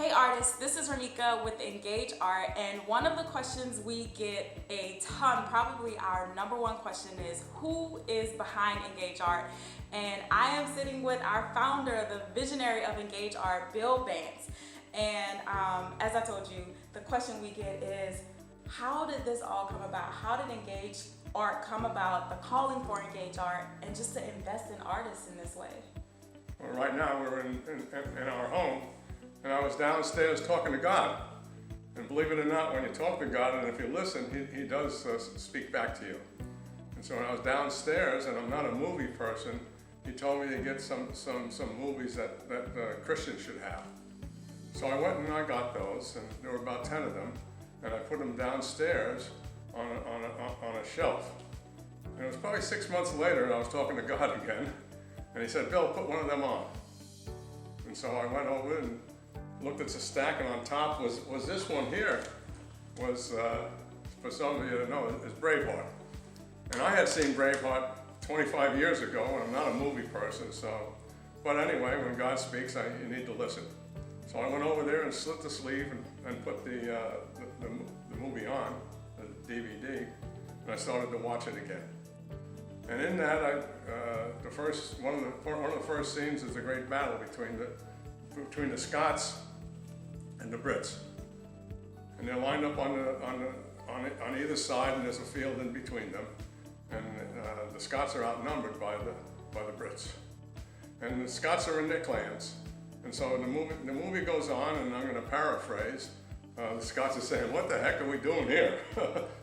Hey artists, this is Renika with Engage Art, and one of the questions we get a ton, probably our #1 question, is who is behind Engage Art? And I am sitting with our founder, the visionary of Engage Art, Bill Bantz. And as I told you, the question we get is, how did this all come about? How did Engage Art come about, the calling for Engage Art, and just to invest in artists in this way? Well, right now we're in our home, and I was downstairs talking to God. And believe it or not, when you talk to God, and if you listen, He does speak back to you. And so when I was downstairs, and I'm not a movie person, He told me to get some movies that Christians should have. So I went and I got those, and there were about 10 of them, and I put them downstairs on a shelf. And it was probably 6 months later, and I was talking to God again, and He said, "Bill, put one of them on." And so I went over and looked at the stack, and on top was this one here, was, for some of you to know, is Braveheart. And I had seen Braveheart 25 years ago, and I'm not a movie person, so, but anyway, when God speaks, you need to listen. So I went over there and slit the sleeve and put the movie on, the DVD, and I started to watch it again. And in that, one of the first scenes is the great battle between the Scots and the Brits, and they're lined up on either side, and there's a field in between them, and the Scots are outnumbered by the Brits, and the Scots are in their clans, and so the movie goes on, and I'm going to paraphrase. The Scots are saying, "What the heck are we doing here?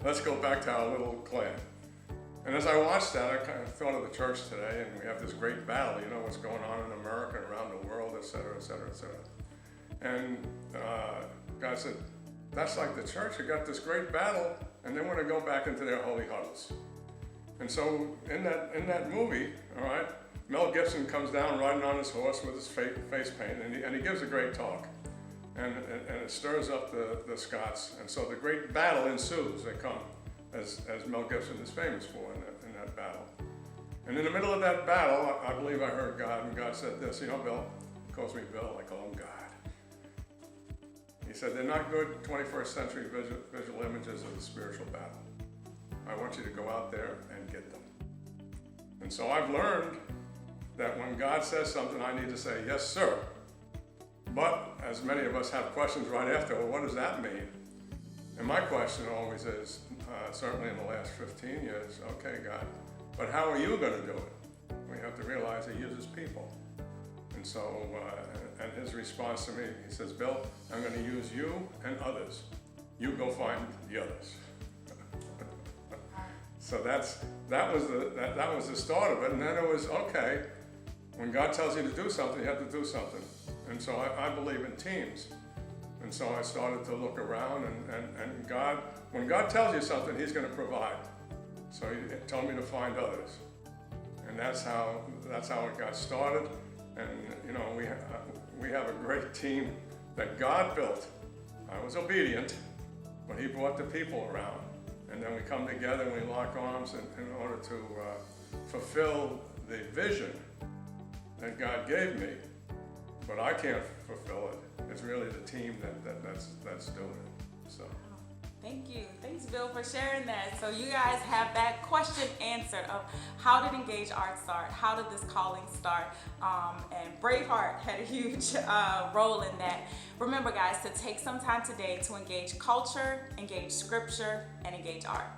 Let's go back to our little clan." And as I watched that, I kind of thought of the church today, and we have this great battle, you know, what's going on in America, around the world, et cetera, et cetera, et cetera. And God said, that's like the church. You got this great battle, and they want to go back into their holy huddles. And so in that movie, all right, Mel Gibson comes down riding on his horse with his face painted, and he gives a great talk. And it stirs up the Scots. And so the great battle ensues. They come, as Mel Gibson is famous for in that battle. And in the middle of that battle, I believe I heard God, and God said this, Bill, he calls me Bill, I call him God. He said, they're not good 21st century visual images of the spiritual battle. I want you to go out there and get them. And so I've learned that when God says something, I need to say, yes, sir. But as many of us have questions right after, well, what does that mean? And my question always is, certainly in the last 15 years, okay, God, but how are you going to do it? We have to realize He uses people. And so, and His response to me, He says, Bill, I'm going to use you and others. You go find the others. So that was the start of it. And then it was, okay, when God tells you to do something, you have to do something. And so I believe in teams. And so I started to look around, and God, when God tells you something, He's going to provide. So He told me to find others. And that's how it got started. And we have a great team that God built. I was obedient, but He brought the people around. And then we come together and we lock arms in order to fulfill the vision that God gave me. But I can't fulfill it. It's really the team that's doing it. So. Thank you. Thanks, Bill, for sharing that. So you guys have that question answered of how did Engage Art start? How did this calling start? And Braveheart had a huge role in that. Remember, guys, to take some time today to engage culture, engage scripture, and engage art.